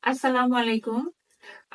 আসসালামু আলাইকুম।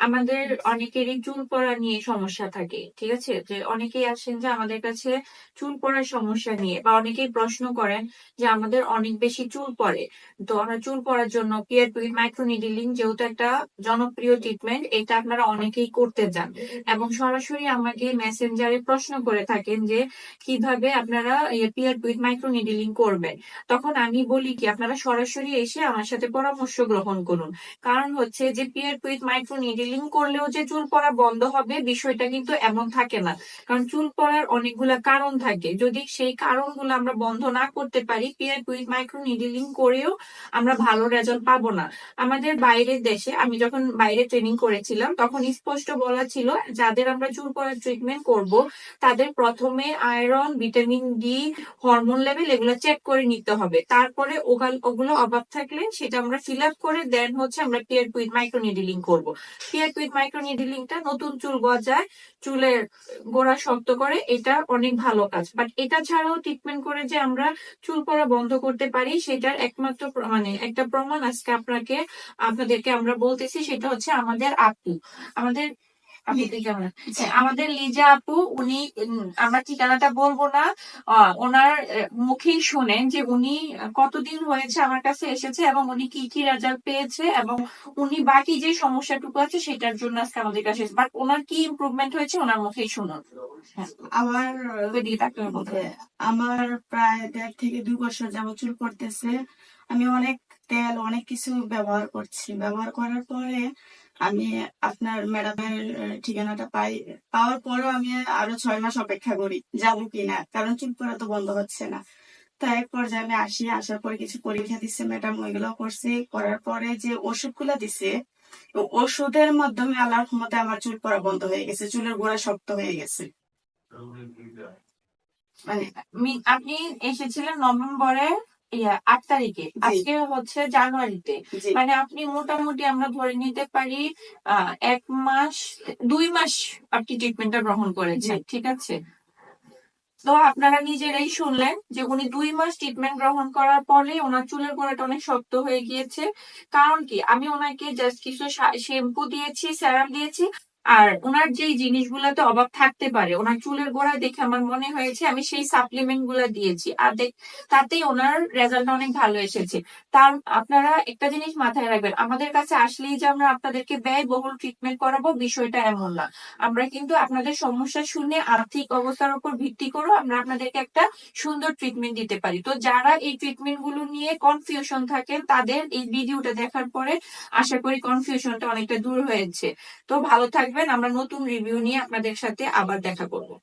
আমাদের অনেকেরই চুল পড়া নিয়ে সমস্যা থাকে। ঠিক আছে? যে অনেকেই আসেন যে আমাদের কাছে চুল পড়ার সমস্যা নিয়ে বা অনেকেই প্রশ্ন করেন যে আমাদের অনেক বেশি চুল পড়ে। তো আমরা চুল পড়ার জন্য পিয়ার টু মাইক্রো নিডলিং যেহেতু একটা জনপ্রিয় ট্রিটমেন্ট, এটা আপনারা অনেকেই করতে যান এবং সরাসরি আমাকে মেসেঞ্জারে প্রশ্ন করে থাকেন যে কিভাবে আপনারা পিয়ার টু মাইক্রো নিডলিং করবেন। তখন আমি বলি কি আপনারা সরাসরি এসে আমার সাথে পরামর্শ গ্রহণ করুন। কারণ হচ্ছে যে পিয়ার টু মাইক্রো নিডলিং করলেও যে চুল পড়া বন্ধ হবে বিষয়টা কিন্তু এমন থাকে না। কারণ চুল পড়ার অনেকগুলা কারণ থাকে। যদি সেই কারণগুলো আমরা বন্ধ না করতে পারি, পিয়ার টু মাইক্রো নিডলিং করেও আমরা ভালো রেজাল্ট পাবো না। আমাদের বাইরের দেশে আমি যখন বাইরে ট্রেনিং করেছিলাম তখন স্পষ্ট বলা ছিল যাদের আমরা চুল পড়ার ট্রিটমেন্ট করব তাদের প্রথমে iron, vitamin D, hormone level এগুলো চেক করে নিতে হবে। তারপরে ওগুলো অভাব থাকলে সেটা আমরা ফিল আপ করে দেন হচ্ছে আমরা পিয়ার টু মাইক্রো নিডলিং করব। পিয়ার টু মাইক্রো নিডলিংটা নতুন চুল গজায়, চুলের গোড়া শক্ত করে, এটা অনেক ভালো কাজ। বাট এটা ছাড়াও ট্রিটমেন্ট করে যে আমরা চুল পড়া বন্ধ করতে পারি সেটার একমাত্র মানে একটা প্রমাণ আজকে আপনাদেরকে আমরা বলতেছি, সেটা হচ্ছে আমাদের আপু। আমাদের আপুটি কেমন? হ্যাঁ, আমাদের লিজা আপু, উনি আমরা ঠিকানাটা বলবো না। ওনার মুখেই শোনেন যে উনি কতদিন হয়েছে আমার কাছে এসেছে এবং উনি কি কি রেজাল্ট পেয়েছে এবং উনি বাকি যে সমস্যাটুকু আছে সেটার জন্য আজকে আমাদের কাছে এসেছে। বাট ওনার কি ইমপ্রুভমেন্ট হয়েছে ওনার মুখেই শুনুন। হ্যাঁ, আমার ওইদিকে ডাক্তার বলতে যে আমার প্রায় 1.5 থেকে 2 বছর যাবত চুল পড়তেছে। আমি অনেক তেল অনেক কিছু ব্যবহার করছি। ব্যবহার করার পরে আমি আপনার ম্যাডামের ঠিকানাটা পাওয়ার পরেও আমি আরো 6 মাস অপেক্ষা করি যাবো কিনা, কারণ চুল পড়া তো বন্ধ হচ্ছে না। তো এক পর্যায়ে আমি আসার পরে কিছু পরীক্ষা দিচ্ছে ম্যাডাম, ওইগুলো করছি। করার পরে যে ওষুধগুলো দিছে, তো ওষুধের মাধ্যমে আল্লাহর রহমতে আমার চুল পড়া বন্ধ হয়ে গেছে, চুলের গোড়া শক্ত হয়ে গেছে। মানে আপনি এসেছিলেন নভেম্বরে 8 তারিখে, আজকে হচ্ছে জানুয়ারিতে। মানে আপনি মোটামুটি আমরা ধরে নিতে পারি 1 মাস 2 মাস আপনি ট্রিটমেন্টটা গ্রহণ করেছেন। ঠিক আছে? তো আপনারা নিজেরাই শুনলেন যে উনি 2 মাস ট্রিটমেন্ট গ্রহণ করার পরে ওনার চুলের গোড়াটা অনেক শক্ত হয়ে গিয়েছে। কারণ কি, আমি ওনাকে জাস্ট কিছু শ্যাম্পু দিয়েছি, সেরাম দিয়েছি। আর ওনার যেই জিনিসগুলোতে অভাব থাকতে পারে ওনার চুলের গোড়া দেখে আমার মনে হয়েছে আমি সেই সাপ্লিমেন্ট গুলা দিয়েছি। আর তাতেই ওনার রেজাল্ট অনেক ভালো এসেছে। তার আপনারা একটা জিনিস মাথায় রাখবেন, আমাদের কাছে আসলেই যে আমরা আপনাদেরকে ব্যয়বহুল ট্রিটমেন্ট করাবো বিষয়টা এমন না। আমরা কিন্তু আপনাদের সমস্যা শুনে আর্থিক অবস্থার উপর ভিত্তি করে আমরা আপনাদেরকে একটা সুন্দর ট্রিটমেন্ট দিতে পারি। তো যারা এই ট্রিটমেন্ট গুলো নিয়ে কনফিউশন থাকেন তাদের এই ভিডিওটা দেখার পরে আশা করি কনফিউশনটা অনেকটা দূর হয়েছে। তো ভালো থাকবেন, আমরা নতুন রিভিউ নিয়ে আপনাদের সাথে আবার দেখা করবো।